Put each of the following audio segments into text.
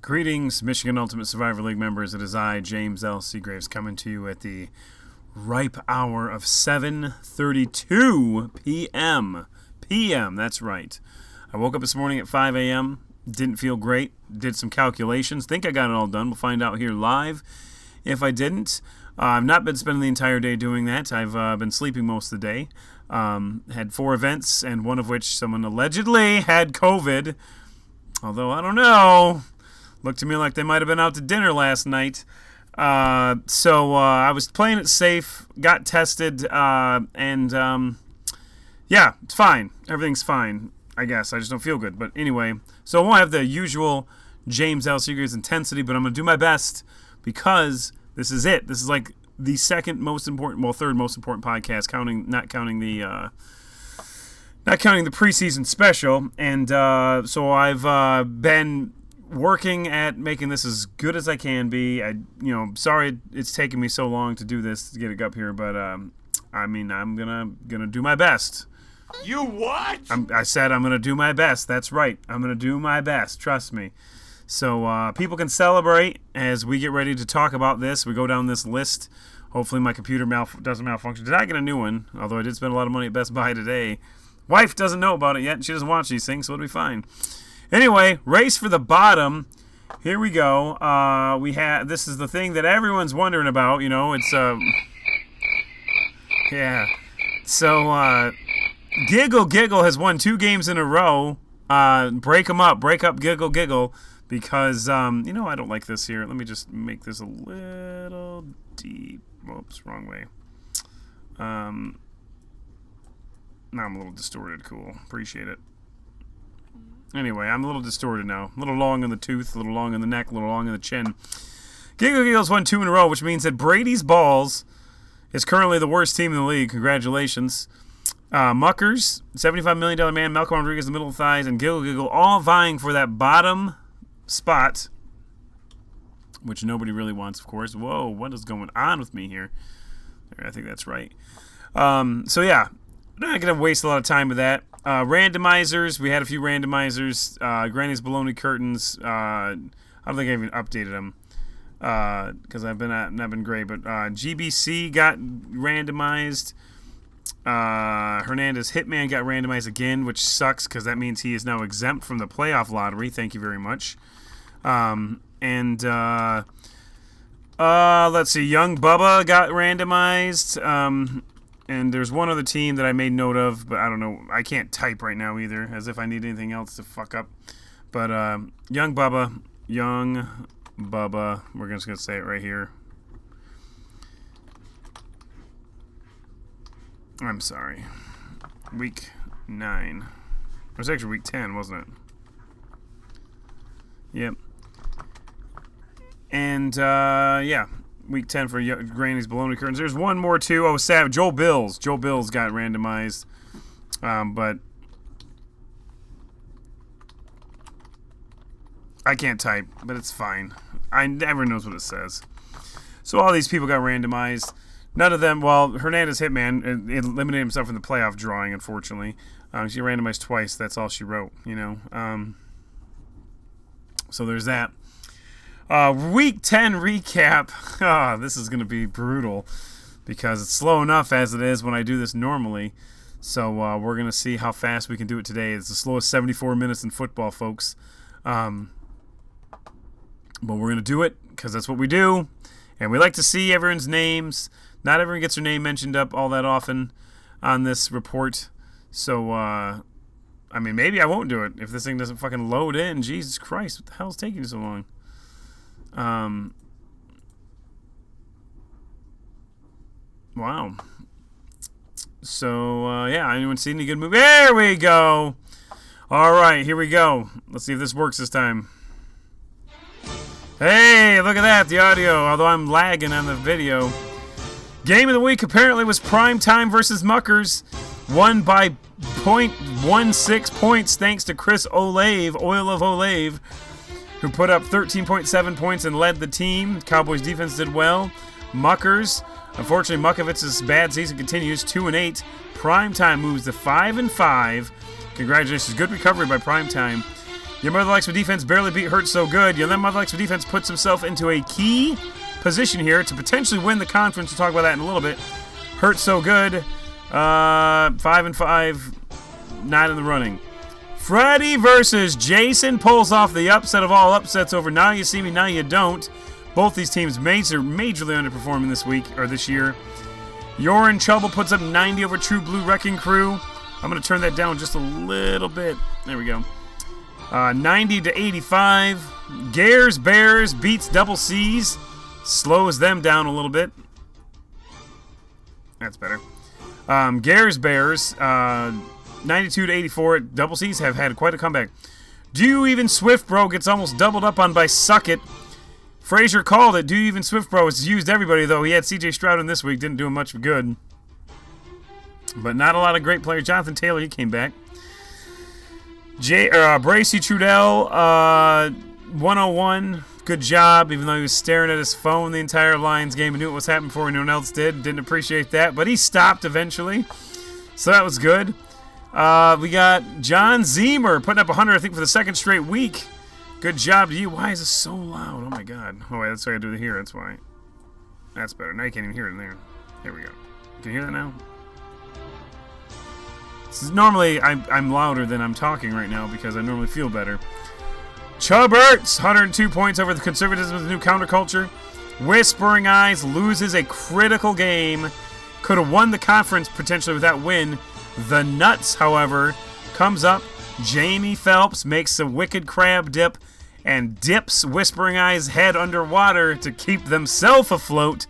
Greetings, Michigan Ultimate Survivor League members. It is I, James L. Seagraves, coming to you at the ripe hour of 7:32 p.m. That's right. I woke up this morning at 5 a.m. Didn't feel great. Did some calculations. Think I got it all done. We'll find out here live if I didn't. I've not been spending the entire day doing that. I've been sleeping most of the day. Had 4 events, and one of which someone allegedly had COVID. Although, I don't know. Looked to me like they might have been out to dinner last night. So I was playing it safe, got tested, and yeah, it's fine. Everything's fine, I guess. I just don't feel good. But anyway, so I won't have the usual James L. Seagraves intensity, but I'm going to do my best because this is it. This is like the second most important, well, third most important podcast, not counting the preseason special. And so I've been working at making this as good as I can be. Sorry it's taken me so long to do this, to get it up here, but I'm gonna do my best. You what? I said I'm gonna do my best. That's right. I'm gonna do my best. Trust me. So people can celebrate as we get ready to talk about this. We go down this list. Hopefully my computer doesn't malfunction. Did I get a new one? Although I did spend a lot of money at Best Buy today. Wife doesn't know about it yet, and she doesn't watch these things, so it'll be fine. Anyway, race for the bottom. Here we go. This is the thing that everyone's wondering about. You know, it's yeah. So Giggle has won 2 games in a row. Break up Giggle, because I don't like this here. Let me just make this a little deep. Whoops, wrong way. Now I'm a little distorted. Cool, appreciate it. Anyway, I'm a little distorted now. A little long in the tooth, a little long in the neck, a little long in the chin. Giggle's won 2 in a row, which means that Brady's Balls is currently the worst team in the league. Congratulations. Muckers, $75 million man, Malcolm Rodriguez, the middle of the thighs, and Giggle all vying for that bottom spot, which nobody really wants, of course. Whoa, what is going on with me here? I think that's right. So yeah, I'm not going to waste a lot of time with that. Randomizers, we had a few randomizers. Granny's Baloney Curtains, I don't think I even updated them because I've not been great, but GBC got randomized. Hernandez Hitman got randomized again, which sucks because that means he is now exempt from the playoff lottery. Thank you very much. Let's see, Young Bubba got randomized. And there's one other team that I made note of, but I don't know. I can't type right now either, as if I need anything else to fuck up. But Young Bubba, we're just going to say it right here. I'm sorry. Week 9. It was actually week 10, wasn't it? Yep. And, yeah. Week 10 for Granny's Baloney Curtains. There's one more, too. Oh, Savage. Joe Bills got randomized. But I can't type, but it's fine. Everyone knows what it says. So all these people got randomized. None of them, well, Hernandez Hitman eliminated himself from the playoff drawing, unfortunately. She randomized twice. That's all she wrote, So there's that. Week 10 recap. This is going to be brutal because it's slow enough as it is when I do this normally. So we're going to see how fast we can do it today. It's the slowest 74 minutes in football, folks. But we're going to do it because that's what we do. And we like to see everyone's names. Not everyone gets their name mentioned up all that often on this report. So, maybe I won't do it if this thing doesn't fucking load in. Jesus Christ, what the hell is taking so long? Wow. So, yeah, anyone seen any good movie? There we go. All right, here we go. Let's see if this works this time. Hey, look at that, the audio, although I'm lagging on the video. Game of the week apparently was Primetime versus Muckers. Won by 0.16 points thanks to Chris Olave, Oil of Olave, who put up 13.7 points and led the team. Cowboys defense did well. Muckers, unfortunately, Muckovitz's bad season continues, 2-8. Primetime moves to 5-5. Congratulations, good recovery by Primetime. Your Mother Likes My Defense barely beat Hurt So Good. Your Mother Likes My Defense puts himself into a key position here to potentially win the conference. We'll talk about that in a little bit. Hurt So Good, 5-5, not in the running. Freddie versus Jason pulls off the upset of all upsets over Now You See Me, Now You Don't. Both these teams majorly underperforming this week or this year. You're in Trouble puts up 90 over True Blue Wrecking Crew. I'm going to turn that down just a little bit. There we go. 90 to 85. Gares Bears beats Double C's. Slows them down a little bit. That's better. Gares Bears, 92 to 84. Double C's have had quite a comeback. Do You Even Swift Bro gets almost doubled up on by Suck It. Frazier called it. Do You Even Swift Bro has used everybody, though. He had C.J. Stroud in this week. Didn't do him much good. But not a lot of great players. Jonathan Taylor, he came back. Bracey Trudell, 101. Good job, even though he was staring at his phone the entire Lions game and knew what was happening before anyone else did. Didn't appreciate that, but he stopped eventually. So that was good. We got John Zemer putting up 100, I think, for the second straight week. Good job to you. Why is this so loud? Oh, my God. Oh, wait, that's why I do it here. That's why. That's better. Now you can't even hear it in there. There we go. Can you hear that now? Normally, I'm louder than I'm talking right now because I normally feel better. Chubberts, 102 points over the conservatism of the new counterculture. Whispering Eyes loses a critical game. Could have won the conference potentially with that win. The Nuts, however, comes up. Jamie Phelps makes a wicked crab dip and dips Whispering Eyes' head underwater to keep themselves afloat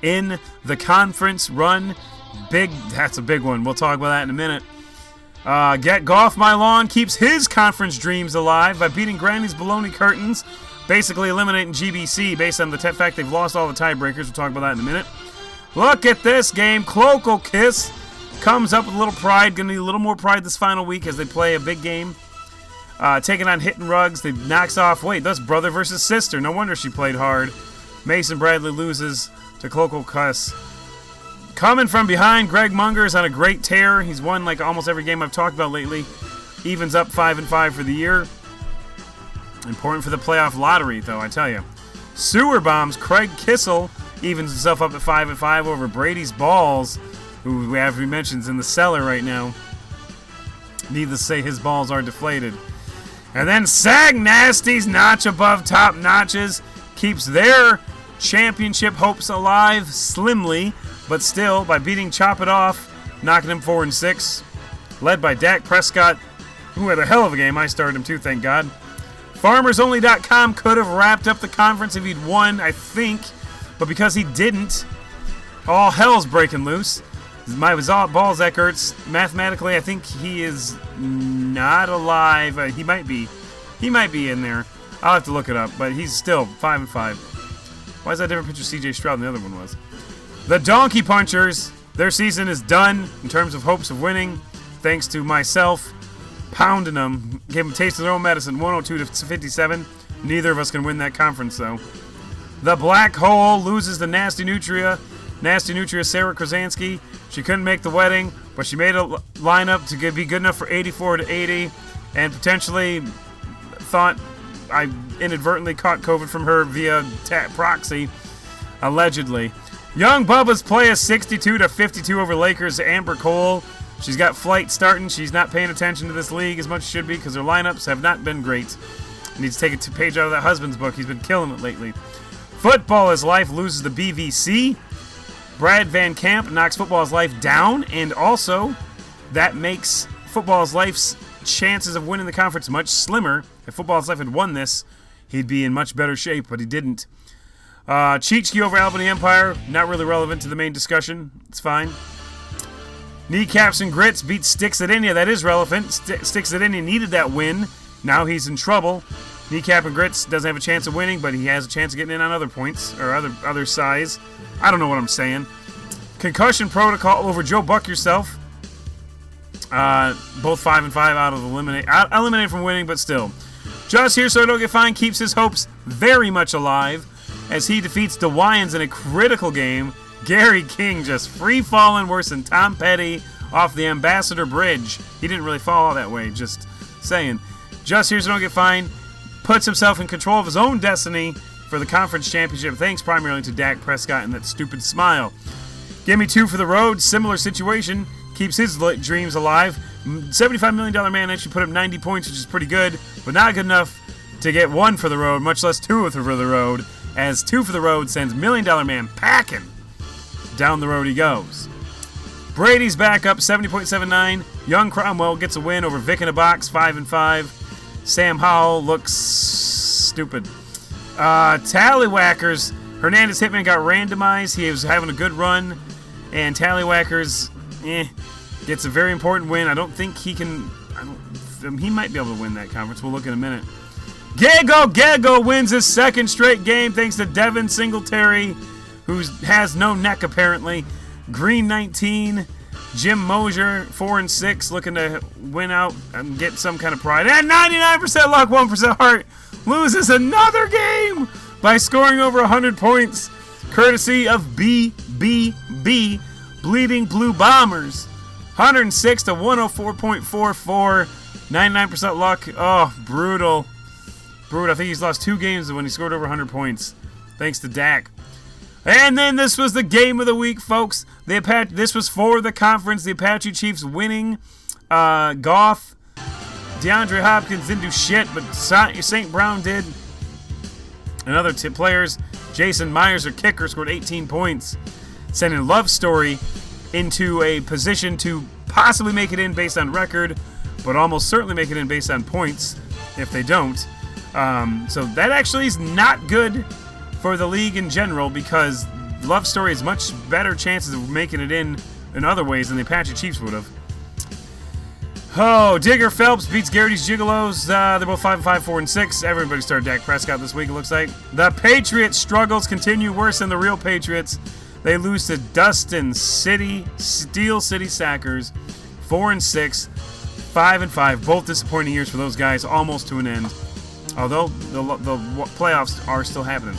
in the conference run. That's a big one. We'll talk about that in a minute. Get Golf My Lawn keeps his conference dreams alive by beating Granny's Baloney Curtains, basically eliminating GBC based on the fact they've lost all the tiebreakers. We'll talk about that in a minute. Look at this game. Cloacal Kiss comes up with a little pride. Going to need a little more pride this final week as they play a big game. Taking on Hitting Rugs. They knocks off, wait, that's brother versus sister. No wonder she played hard. Mason Bradley loses to Cloacal Kiss. Coming from behind, Greg Munger's on a great tear. He's won like almost every game I've talked about lately. Evens up 5-5 for the year. Important for the playoff lottery, though, I tell you. Sewer Bombs, Craig Kissel evens himself up at 5-5 over Brady's Balls, who we mentioned is in the cellar right now. Needless to say, his balls are deflated. And then Sag Nasty's notch above top notches keeps their championship hopes alive slimly, but still by beating Chop It Off, knocking him 4-6. Led by Dak Prescott, who had a hell of a game. I started him too, thank God. FarmersOnly.com could have wrapped up the conference if he'd won, I think, but because he didn't, all hell's breaking loose. My balls Eckerts, mathematically, I think he is not alive. He might be. He might be in there. I'll have to look it up, but he's still 5-5. Why is that different picture C.J. Stroud than the other one was? The Donkey Punchers, their season is done in terms of hopes of winning, thanks to myself pounding them. Gave them a taste of their own medicine, 102-57. Neither of us can win that conference, though. The Black Hole loses to Nasty Nutria. Nasty Nutria, Sarah Krasansky. She couldn't make the wedding, but she made a lineup to be good enough for 84-80, and potentially thought I inadvertently caught COVID from her via proxy, allegedly. Young Bubba's play is 62-52 over Lakers' Amber Cole. She's got flight starting. She's not paying attention to this league as much as she should be because her lineups have not been great. Needs to take a page out of that husband's book. He's been killing it lately. Football is Life loses the BVC. Brad Van Camp knocks Football is Life down, and also that makes Football is Life's chances of winning the conference much slimmer. If Football is Life had won this, he'd be in much better shape, but he didn't. Cheechki over Albany Empire, not really relevant to the main discussion. It's fine. Kneecaps and Grits beat Sticks at India. That is relevant. Sticks at India needed that win. Now he's in trouble. Kneecap and Grits doesn't have a chance of winning, but he has a chance of getting in on other points or other size. I don't know what I'm saying. Concussion Protocol over Joe Buck Yourself. Both 5-5 out of eliminated from winning, but still. Just Here So I Don't Get Fined keeps his hopes very much alive as he defeats DeWyans in a critical game. Gary King just free-falling worse than Tom Petty off the Ambassador Bridge. He didn't really fall all that way, just saying. just here so don't get fined, puts himself in control of his own destiny for the conference championship, thanks primarily to Dak Prescott and that stupid smile. Give me 2 for the road, similar situation, keeps his dreams alive. $75 million man actually put up 90 points, which is pretty good, but not good enough to get 1 for the road, much less 2 for the road, as 2 for the road sends $1 Million Man packing. Down the road he goes. Brady's back up, 70.79. Young Cromwell gets a win over Vic in a Box, 5-5. Sam Howell looks stupid. Tallywhackers, Hernandez Hitman got randomized. He was having a good run, and Tallywhackers, gets a very important win. I don't think he can. He might be able to win that conference. We'll look in a minute. Gaggo wins his 2nd straight game thanks to Devin Singletary, who has no neck apparently. Green 19, Jim Mosier 4-6, looking to win out and get some kind of pride. And 99% luck, 1% heart, loses another game by scoring over 100 points, courtesy of BBB, Bleeding Blue Bombers. 106 to 104.44, 99% luck. Oh, brutal. I think he's lost 2 games when he scored over 100 points, thanks to Dak. And then this was the game of the week, folks. This was for the conference. The Apache Chiefs winning. Goff, DeAndre Hopkins didn't do shit, but St. Brown did. And other players, Jason Myers, their kicker, scored 18 points, sending Love Story into a position to possibly make it in based on record, but almost certainly make it in based on points if they don't. So that actually is not good for the league in general, because Love Story has much better chances of making it in other ways than the Apache Chiefs would have. Oh, Digger Phelps beats Garrity's Gigolos. They're both 5-5, 4-6. Everybody started Dak Prescott this week, it looks like. The Patriots' struggles continue, worse than the real Patriots. They lose to Dustin City, Steel City Sackers, 4-6, 5-5. Both disappointing years for those guys, almost to an end. Although the playoffs are still happening.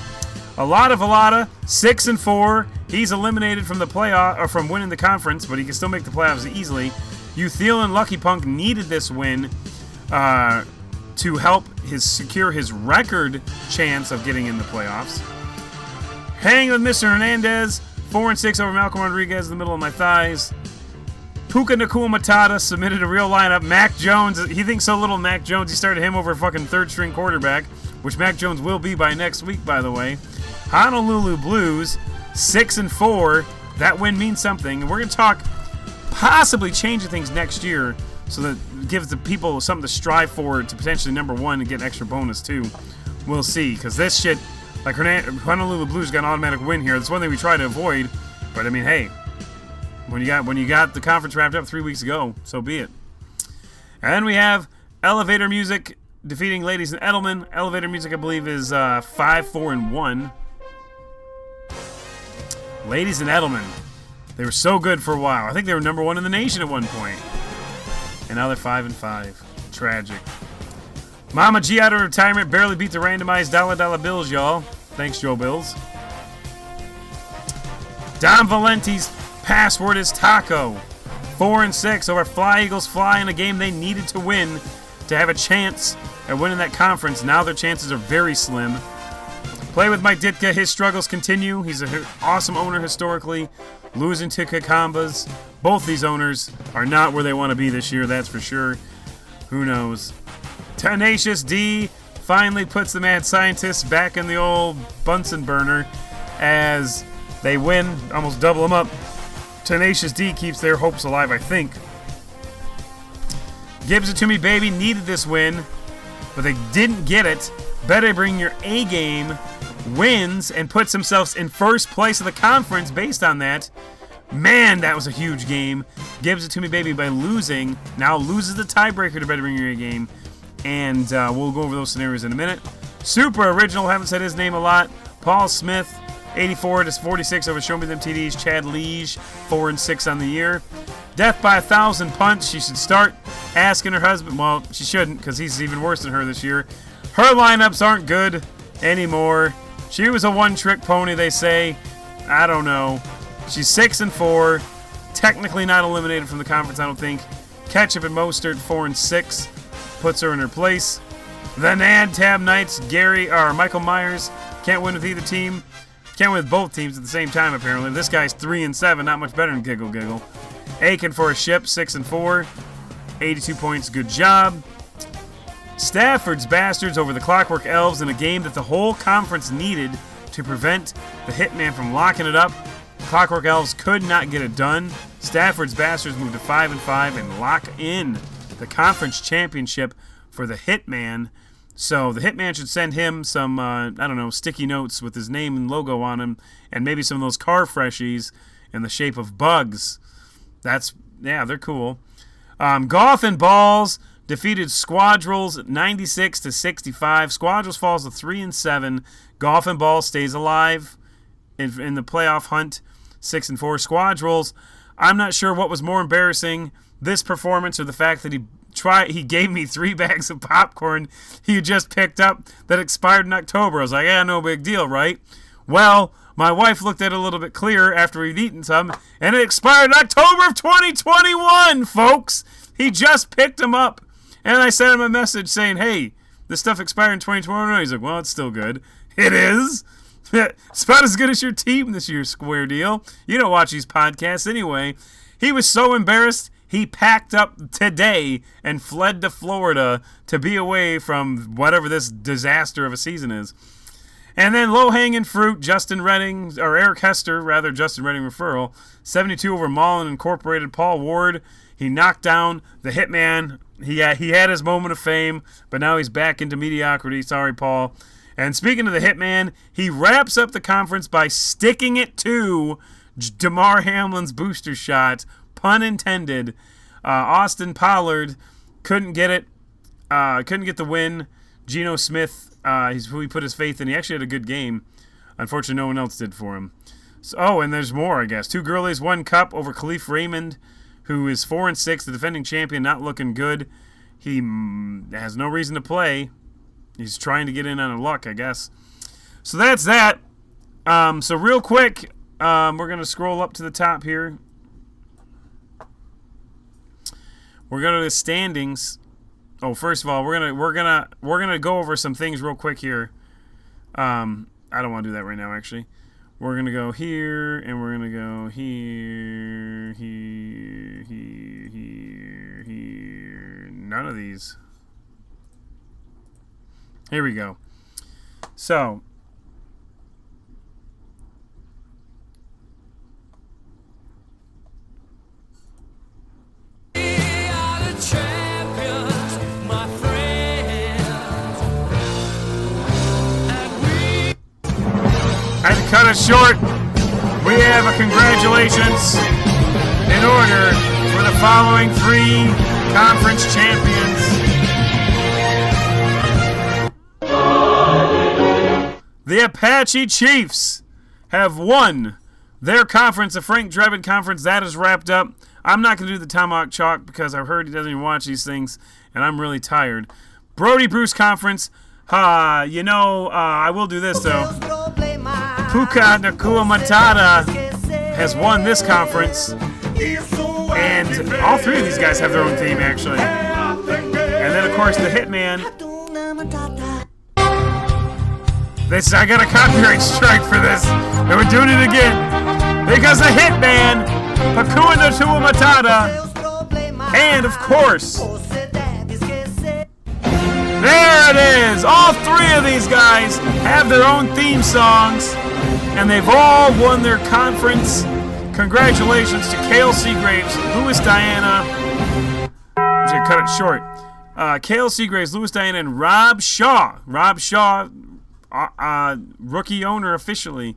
Alada, 6-4. He's eliminated from the playoff or from winning the conference, but he can still make the playoffs easily. Thielen Lucky Punk needed this win to help secure his record chance of getting in the playoffs. Hang with Mr. Hernandez, 4-6 over Malcolm Rodriguez in the middle of my thighs. Puka Nakua Matata submitted a real lineup. Mac Jones, he thinks so little Mac Jones, he started him over a fucking 3rd-string quarterback, which Mac Jones will be by next week, by the way. Honolulu Blues, 6-4. That win means something. And we're going to talk possibly changing things next year so that it gives the people something to strive for to potentially number 1 and get an extra bonus too. We'll see, because this shit, like Honolulu Blues got an automatic win here. That's one thing we try to avoid. But I mean, hey, when you got the conference wrapped up 3 weeks ago, so be it. And then we have Elevator Music defeating Ladies and Edelman. Elevator Music, I believe, is 5-4-1. Ladies and Edelman, they were so good for a while. I think they were number 1 in the nation at one point. And now they're 5-5. Tragic. Mama G out of retirement, barely beat the randomized dollar bills, y'all. Thanks, Joe Bills. Don Valenti's password is taco. 4-6 over Fly Eagles Fly in a game they needed to win to have a chance at winning that conference. Now their chances are very slim. Play with Mike Ditka. His struggles continue. He's an awesome owner historically. Losing to Kakambas. Both these owners are not where they want to be this year, that's for sure. Who knows? Tenacious D finally puts the mad scientists back in the old Bunsen burner as they win, almost double them up. Tenacious D keeps their hopes alive, I think. Gives It To Me Baby needed this win, but they didn't get it. Better Bring Your A Game wins and puts themselves in first place of the conference based on that. Man, that was a huge game. Gives It To Me Baby by losing. Now loses the tiebreaker to Better Bring Your A Game. And we'll go over those scenarios in a minute. Super Original, haven't said his name a lot. Paul Smith, 84-46 over Show Me Them TDs. Chad Liege, 4-6 on the year. Death by 1,000 punch. She should start asking her husband. Well, she shouldn't, because he's even worse than her this year. Her lineups aren't good anymore. She was a one-trick pony, they say. I don't know. She's 6-4. Technically not eliminated from the conference, I don't think. Ketchup and Mostert, 4-6. puts her in her place. The NADTAB Knights, Michael Myers, can't win with either team. Can't win with both teams at the same time, apparently. This guy's 3-7, not much better than Giggle Giggle. Aiken for a ship, 6-4, 82 points, good job. Stafford's Bastards over the Clockwork Elves in a game that the whole conference needed to prevent the Hitman from locking it up. Clockwork Elves could not get it done. Stafford's Bastards moved to 5-5 and lock in the conference championship for the Hitman. So the Hitman should send him some, sticky notes with his name and logo on them, and maybe some of those car freshies in the shape of bugs. They're cool. Golf and Balls defeated Squadrels 96-65. Squadrels falls to 3-7. Golf and Balls stays alive in the playoff hunt, 6-4. Squadrels, I'm not sure what was more embarrassing, this performance or the fact that he gave me 3 bags of popcorn he just picked up that expired in October. I was like, yeah, no big deal, right? Well, my wife looked at it a little bit clearer after we'd eaten some, and it expired in October of 2021, folks. He just picked them up. And I sent him a message saying, hey, this stuff expired in 2021. He's like, well, it's still good. It is. It's about as good as your team this year, Square Deal. You don't watch these podcasts anyway. He was so embarrassed, he packed up today and fled to Florida to be away from whatever this disaster of a season is. And then low-hanging fruit, Eric Hester, Justin Redding referral, 72 over Mullen Incorporated. Paul Ward, he knocked down the Hitman. He had his moment of fame, but now he's back into mediocrity. Sorry, Paul. And speaking of the Hitman, he wraps up the conference by sticking it to Damar Hamlin's booster shot. Pun intended. Austin Pollard couldn't get it. Couldn't get the win. Geno Smith, he's who he put his faith in. He actually had a good game. Unfortunately, no one else did for him. So, and there's more, I guess. 2 Girlies, 1 Cup over Khalif Raymond, who is 4-6, the defending champion, not looking good. He has no reason to play. He's trying to get in on a luck, I guess. So that's that. So real quick, we're gonna scroll up to the top here. We're going to the standings. Oh, first of all, we're gonna go over some things real quick here. I don't want to do that right now, actually. We're gonna go here, and we're gonna go here. None of these. Here we go. So. Cut it short. We have a congratulations in order for the following 3 conference champions. The Apache Chiefs have won their conference, the Frank Drebin Conference. That is wrapped up. I'm not going to do the Tomahawk Chalk because I've heard he doesn't even watch these things, and I'm really tired. Brody Bruce Conference. I will do this, though. Puka Nakua Matata has won this conference, and all 3 of these guys have their own theme, actually. And then, of course, the Hitman. I got a copyright strike for this, and we're doing it again. Because the Hitman, Puka Nakua Matata, and, of course, there it is! All 3 of these guys have their own theme songs, and they've all won their conference. Congratulations to Cale Seagraves, Louis Diana. I'm just going to cut it short. Cale Seagraves, Louis Diana, and Rob Shaw. Rob Shaw, rookie owner officially,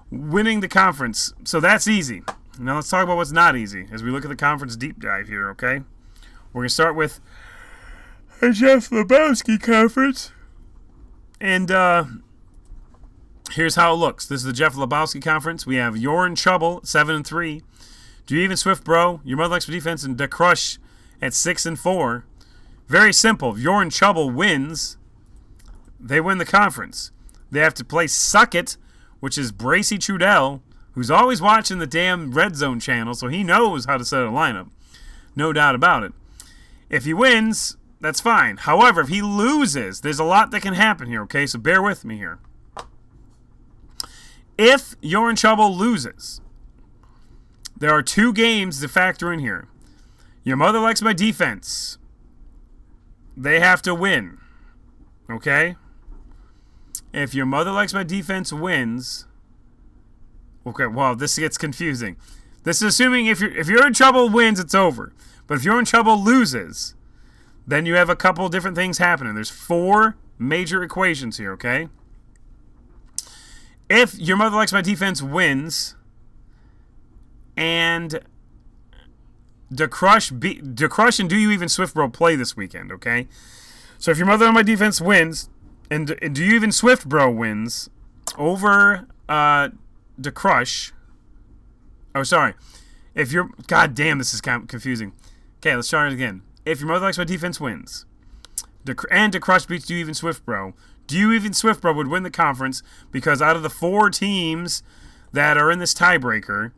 winning the conference. So that's easy. Now let's talk about what's not easy as we look at the conference deep dive here, okay? We're going to start with the Jeff Lebowski Conference. And here's how it looks. This is the Jeff Lebowski Conference. We have You're in Trouble, 7-3. Do You Even Swift Bro, Your Mother Likes for Defense, and Da Crush at 6-4. Very simple. If You're in Trouble wins, they win the conference. They have to play Suck It, which is Bracy Trudell, who's always watching the damn Red Zone channel, so he knows how to set a lineup. No doubt about it. If he wins, That's fine. However, if he loses, there's a lot that can happen here, okay? So bear with me here. If You're in Trouble loses, there are 2 games to factor in here. Your Mother Likes My Defense. They have to win. Okay? If Your Mother Likes My Defense wins... Okay, well, this gets confusing. This is assuming if You're in Trouble wins, it's over. But if You're in Trouble loses, then you have a couple different things happening. There's 4 major equations here, okay? If Your Mother Likes My Defense wins, and DeCrush and Do You Even Swift Bro play this weekend, okay? So if Your Mother on My Defense wins, and Do You Even Swift Bro wins over DeCrush. Oh, sorry. If you're... God damn, this is kind of confusing. Okay, let's try it again. If Your Mother Likes My Defense wins, and DeCrush beats Do You Even Swift Bro, Do You Even Swift Bro would win the conference because out of the 4 teams that are in this tiebreaker,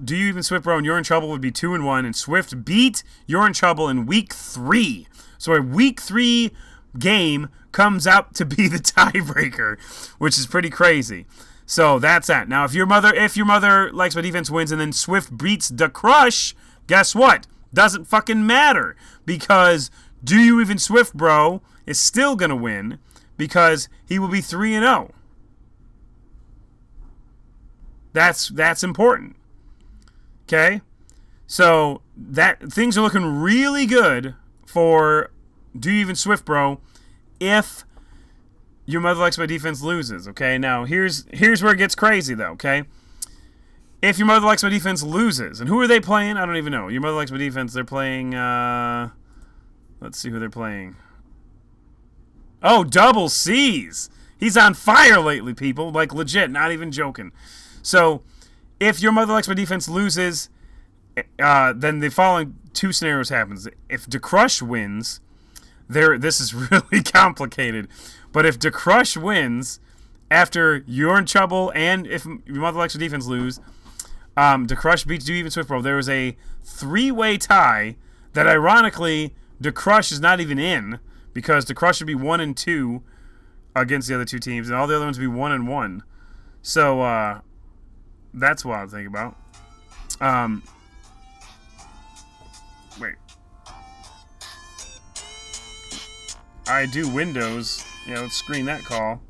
Do You Even Swift Bro and You're in Trouble would be 2-1, and Swift beat You're in Trouble in week 3. So a week 3 game comes out to be the tiebreaker, which is pretty crazy. So that's that. Now, if Your Mother Likes My Defense wins and then Swift beats DeCrush, guess what? Doesn't fucking matter because Do You Even Swift Bro is still going to win because he will be 3-0. That's important. Okay? So that things are looking really good for Do You Even Swift Bro if Your Mother Likes My Defense loses, okay? Now, here's where it gets crazy, though, okay? If Your Mother Likes My Defense loses, and who are they playing? I don't even know. Your Mother Likes My Defense, they're playing, let's see who they're playing. Oh, Double C's. He's on fire lately, people. Like, legit, not even joking. So, if Your Mother Likes My Defense loses, then the following 2 scenarios happens. If DeCrush wins, this is really complicated. But if DeCrush wins after You're in Trouble and if Your Mother Likes My Defense lose, DeCrush beats Do You Even Swift Bro. There is a 3-way tie that ironically DeCrush is not even in because DeCrush would be 1-2 against the other 2 teams, and all the other ones would be 1-1. So that's what I'm thinking about. Wait. I do Windows. Yeah, let's screen that call.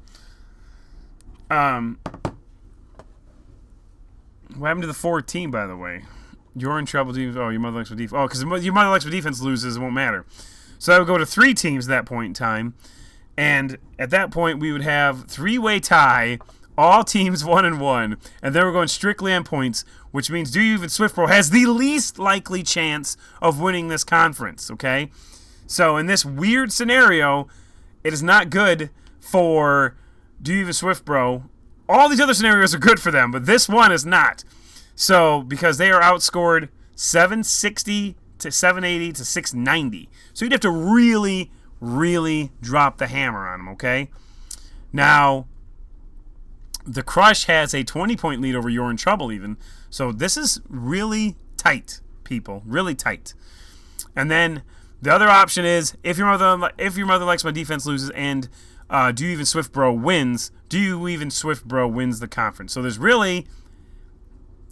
What happened to the 4 team, by the way? You're in Trouble. Oh, Your Mother Likes My Defense. Oh, because Your Mother Likes My Defense loses, it won't matter. So I would go to 3 teams at that point in time. And at that point, we would have 3-way tie, all teams 1-1. And then we're going strictly on points, which means Do You Even Swift Bro has the least likely chance of winning this conference, okay? So in this weird scenario, it is not good for Do You Even Swift Bro. All these other scenarios are good for them, but this one is not. So, because they are outscored 760 to 780 to 690. So you'd have to really, really drop the hammer on them, okay? Now, DeCrush has a 20-point lead over You're in Trouble even. So this is really tight, people. Really tight. And then the other option is if Your Mother Likes My Defense loses and Do You Even Swift Bro wins, Do You Even Swift Bro wins the conference. So there's really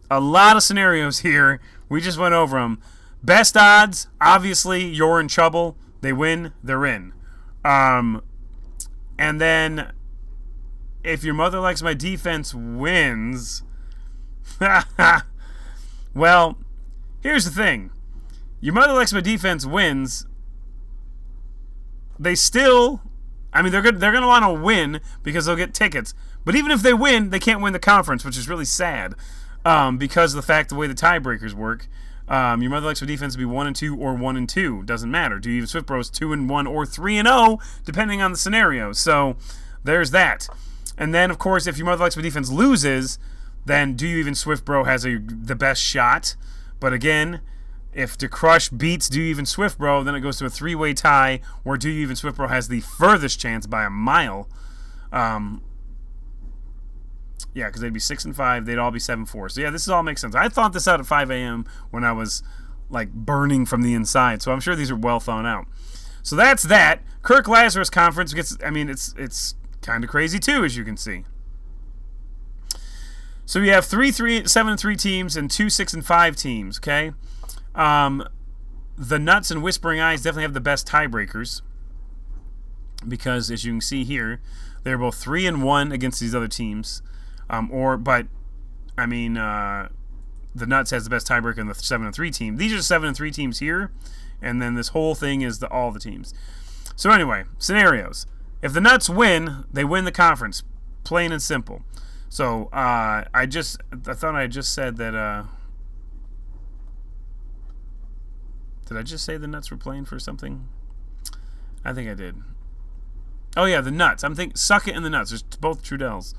a lot of scenarios here. We just went over them. Best odds, obviously, You're in Trouble. They win, they're in. And then if Your Mother Likes My Defense wins, well, here's the thing. Your Mother Likes My Defense wins. They still, I mean, they're going to want to win because they'll get tickets. But even if they win, they can't win the conference, which is really sad because of the fact the way the tiebreakers work. Your Mother Likes My Defense to be 1-2 or 1-2. Doesn't matter. Do You Even Swift Bros 2-1 or 3-0, depending on the scenario. So there's that. And then, of course, if Your Mother Likes My Defense loses, then Do You Even Swift Bro has the best shot. But again, if DeCrush beats Do You Even Swift Bro, then it goes to a 3-way tie where Do You Even Swift Bro has the furthest chance by a mile. Yeah, because they'd be 6-5. They'd all be 7-4. So, yeah, this all makes sense. I thought this out at 5 a.m. when I was like burning from the inside. So I'm sure these are well thought out. So that's that. Kirk Lazarus Conference gets. I mean, it's kind of crazy too, as you can see. So we have 7-3 teams and 2 6-5 teams. Okay, the Nuts and Whispering Eyes definitely have the best tiebreakers because, as you can see here, they're both 3-1 against these other teams. The Nuts has the best tiebreaker in the 7-3 team. These are 7-3 teams here, and then this whole thing is all the teams. So anyway, scenarios. If the Nuts win, they win the conference, plain and simple. So I thought I just said that. Did I just say the Nuts were playing for something? I think I did. Oh yeah, the Nuts. I'm thinking Suck It and the Nuts. There's both Trudells.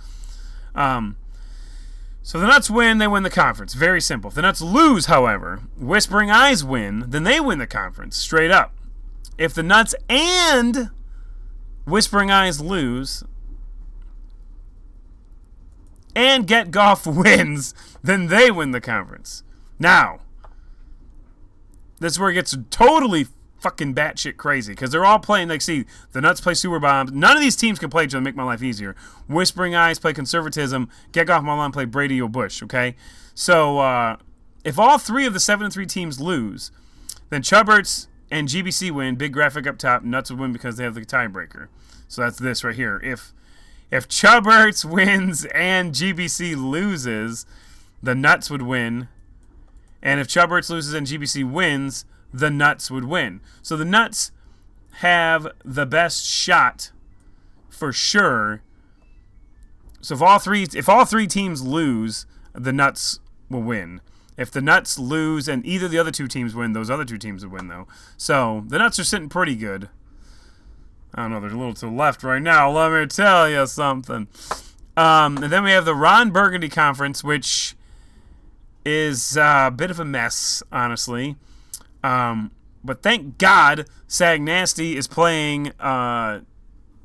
So the Nuts win, they win the conference. Very simple. If the Nuts lose, however, Whispering Eyes win, then they win the conference, straight up. If the Nuts and Whispering Eyes lose, and Get Goff wins, then they win the conference. Now, this is where it gets totally fucking batshit crazy, because they're all playing, like, see, the Nuts play Super Bombs. None of these teams can play each other to make my life easier. Whispering Eyes play Conservatism. Get Off My Lawn play Brady or Bush, okay? So, if all three of the 7-3 teams lose, then Chubberts and GBC win. Big graphic up top. Nuts would win because they have the tiebreaker. So that's this right here. If Chubberts wins and GBC loses, the Nuts would win. And if Chubberts loses and GBC wins, the Nuts would win. So the Nuts have the best shot for sure. So if all three teams lose, the Nuts will win. If the Nuts lose and either the other two teams win, those other two teams would win, though. So the Nuts are sitting pretty good. I don't know, they're a little to the left right now. Let me tell you something. And then we have the Ron Burgundy Conference, which is a bit of a mess, honestly. But thank God Sag Nasty is playing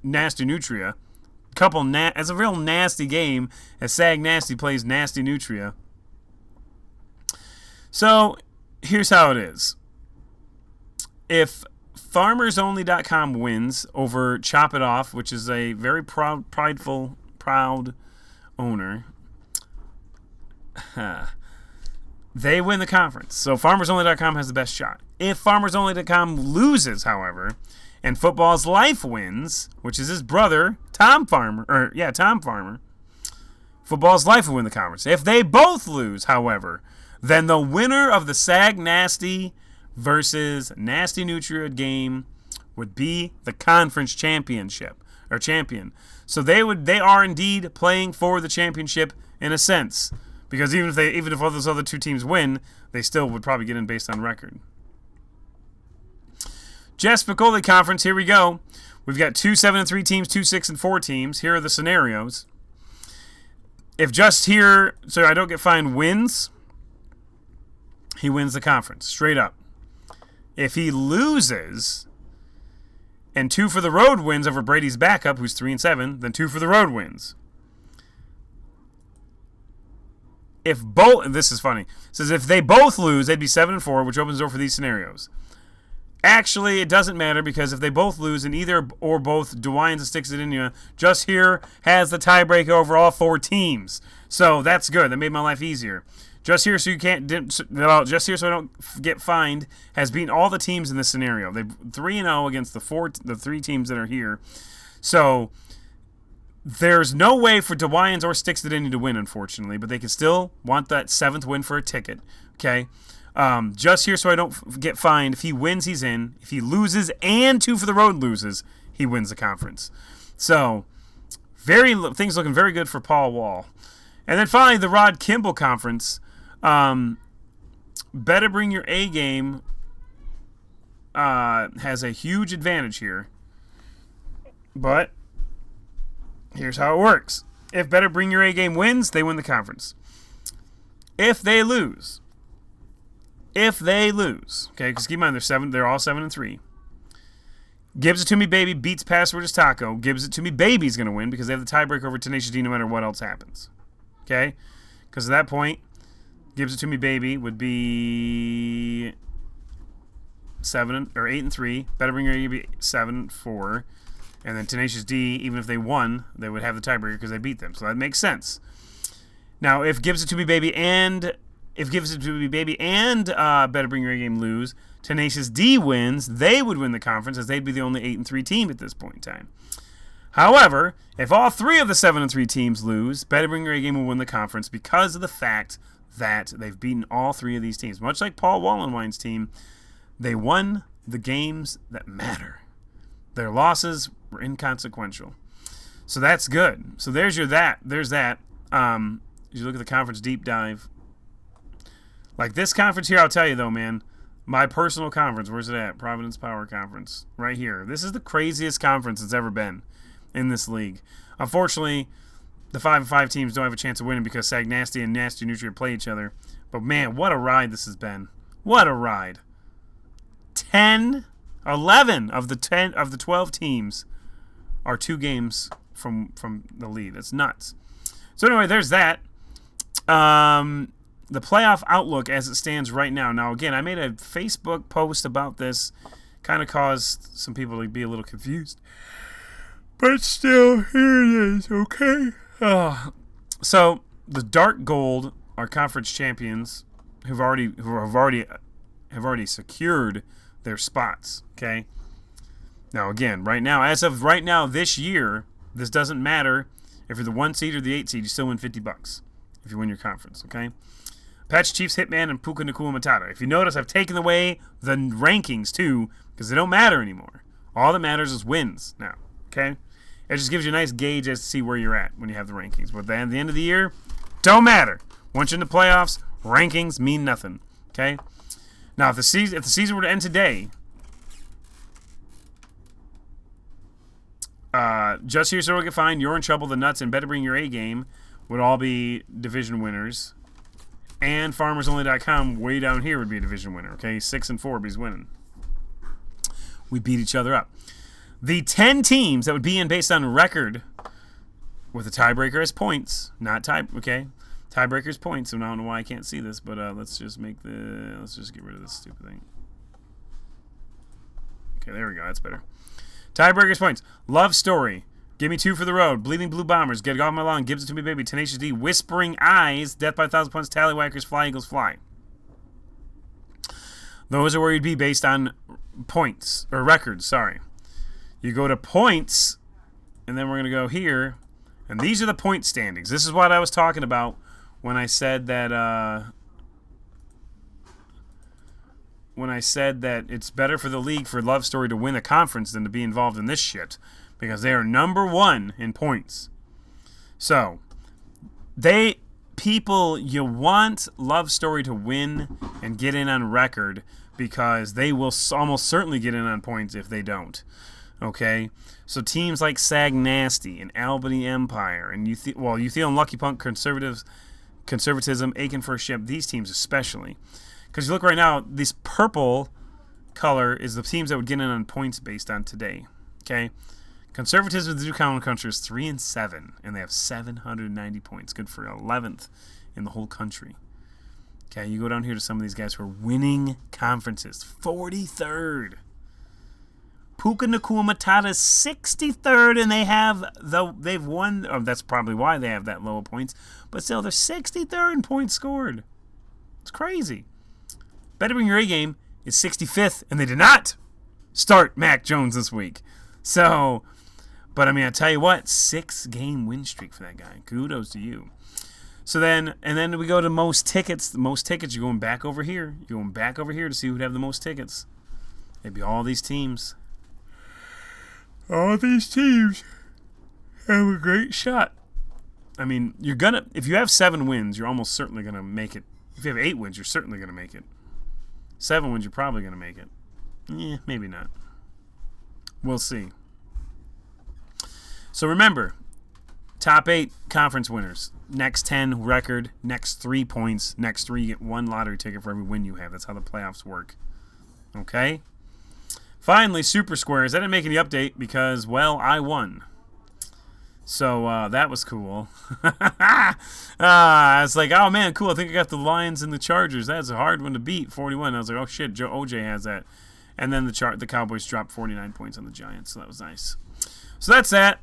Nasty Nutria. It's a real nasty game as Sag Nasty plays Nasty Nutria. So here's how it is. If FarmersOnly.com wins over Chop It Off, which is a very proud owner, they win the conference. So FarmersOnly.com has the best shot. If FarmersOnly.com loses, however, and Football's Life wins, which is his brother, Tom Farmer, Football's Life will win the conference. If they both lose, however, then the winner of the Sag Nasty versus Nasty Nutria game would be the conference championship or champion. So they are indeed playing for the championship in a sense, because even if all those other two teams win, they still would probably get in based on record. Jess Piccoli Conference, here we go. We've got 2 7-3 teams, 2 6-4 teams. Here are the scenarios. If Just Here, so I don't get fined, wins, he wins the conference, straight up. If he loses, and 2 for the Road wins over Brady's backup, who's 3-7, then 2 for the Road wins. This is funny. It says if they both lose, they'd be 7-4, which opens the door for these scenarios. Actually, it doesn't matter, because if they both lose and either or both DeWines and Sticks It In You, Just Here has the tiebreaker over all 4 teams. So that's good. That made my life easier. Just Here so I don't get fined has beaten all the teams in this scenario. They're 3-0 against the 3 teams that are here. So there's no way for DeWines or Sticks It In You to win, unfortunately, but they can still want that 7th win for a ticket. Okay. Just Here so I don't get fined. If he wins, he's in. If he loses and 2 for the Road loses, he wins the conference. So things looking very good for Paul Wall. And then finally, the Rod Kimball Conference. Better Bring Your A Game has a huge advantage here. But here's how it works. If Better Bring Your A Game wins, they win the conference. If they lose, okay, because keep in mind they're all 7-3. Gives It To Me Baby beats Password is Taco. Gives It To Me Baby's going to win because they have the tiebreaker over Tenacious D no matter what else happens. Okay? Because at that point, Gives It To Me Baby would be 8-3. Better Bring Your A Game 7-4. And then Tenacious D, even if they won, they would have the tiebreaker because they beat them. So that makes sense. Now, if Gives It To Me Baby and Better Bring Your A Game lose, Tenacious D wins, they would win the conference as they'd be the only 8-3 team at this point in time. However, if all 3 of the 7-3 teams lose, Better Bring Your A Game will win the conference because of the fact that they've beaten all 3 of these teams. Much like Paul Wallenwein's team, they won the games that matter. Their losses were inconsequential. So that's good. So there's that. You look at the conference deep dive. Like this conference here, I'll tell you though, man, my personal conference, where's it at? Providence Power Conference. Right here. This is the craziest conference it's ever been in this league. Unfortunately, the 5-5 teams don't have a chance of winning because Sag Nasty and Nasty Nutrient play each other. But man, what a ride this has been. What a ride. 11 of the 12 teams are 2 games from the lead. That's nuts. So anyway, there's that. The playoff outlook as it stands right now. Now, again, I made a Facebook post about this. Kind of caused some people to be a little confused. But still, here it is, okay? So, the Dark Gold are conference champions who have already secured their spots, okay? Now, again, as of right now, this year, this doesn't matter. If you're the 1 seed or the 8 seed, you still win $50 if you win your conference, okay? Apache Chiefs, Hitman, and Puka Nakua Matata. If you notice, I've taken away the rankings, too, because they don't matter anymore. All that matters is wins now, okay? It just gives you a nice gauge as to see where you're at when you have the rankings. But at the end of the year, don't matter. Once you're in the playoffs, rankings mean nothing, okay? Now, if the season were to end today, Just Here So We Can Find, You're in Trouble, The Nuts, and Better Bring Your A Game would all be division winners. And FarmersOnly.com way down here would be a division winner, okay? 6-4, but he's winning. We beat each other up. The 10 teams that would be in based on record with a tiebreaker as points, not okay? Tiebreaker's points, and I don't know why I can't see this, but let's just get rid of this stupid thing. Okay, there we go. That's better. Tiebreaker's points. Love Story. Give Me 2 for the Road. Bleeding Blue Bombers. Get It Off My Lawn. Gives It To Me Baby. Tenacious D. Whispering Eyes. Death by 1,000 Points. Tallywhackers. Fly Eagles Fly. Those are where you'd be based on points. Or records, sorry. You go to points, and then we're going to go here. And these are the point standings. This is what I was talking about when I said that it's better for the league for Love Story to win a conference than to be involved in this shit. Because they are number 1 in points. So, you want Love Story to win and get in on record because they will almost certainly get in on points if they don't. Okay? So teams like Sag Nasty and Albany Empire and Utheel and Lucky Punk Conservatism, Aching for a Ship, these teams especially. Because you look right now, this purple color is the teams that would get in on points based on today. Okay? Conservatism with the Common Country is 3-7, and they have 790 points. Good for 11th in the whole country. Okay, you go down here to some of these guys who are winning conferences. 43rd. Puka Nakua Matata is 63rd, and they've won. Oh, that's probably why they have that low of points. But still, they're 63rd in points scored. It's crazy. Better Bring Your A Game is 65th, and they did not start Mac Jones this week. So, but I mean, I tell you what, 6-game win streak for that guy. Kudos to you. So then we go to most tickets. The most tickets, you're going back over here. You're going back over here to see who'd have the most tickets. It'd be all these teams. All these teams have a great shot. I mean, if you have 7 wins, you're almost certainly gonna make it. If you have 8 wins, you're certainly gonna make it. 7 wins, you're probably gonna make it. Maybe not. We'll see. So remember, top 8 conference winners. Next 10 record. Next 3 points. Next 3 you get 1 lottery ticket for every win you have. That's how the playoffs work. Okay? Finally, Super Squares. I didn't make any update because, well, I won. So that was cool. I was like, oh, man, cool. I think I got the Lions and the Chargers. That's a hard one to beat, 41. I was like, oh, shit, OJ has that. And then the Cowboys dropped 49 points on the Giants, so that was nice. So that's that.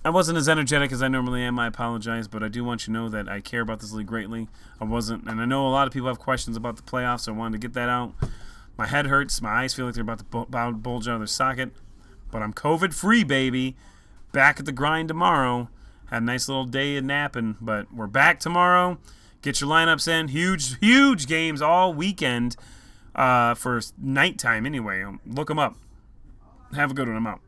I wasn't as energetic as I normally am. I apologize, but I do want you to know that I care about this league greatly. I wasn't, and I know a lot of people have questions about the playoffs, so I wanted to get that out. My head hurts. My eyes feel like they're about to bulge out of their socket. But I'm COVID-free, baby. Back at the grind tomorrow. Had a nice little day of napping, but we're back tomorrow. Get your lineups in. Huge games all weekend for nighttime anyway. Look them up. Have a good one. I'm out.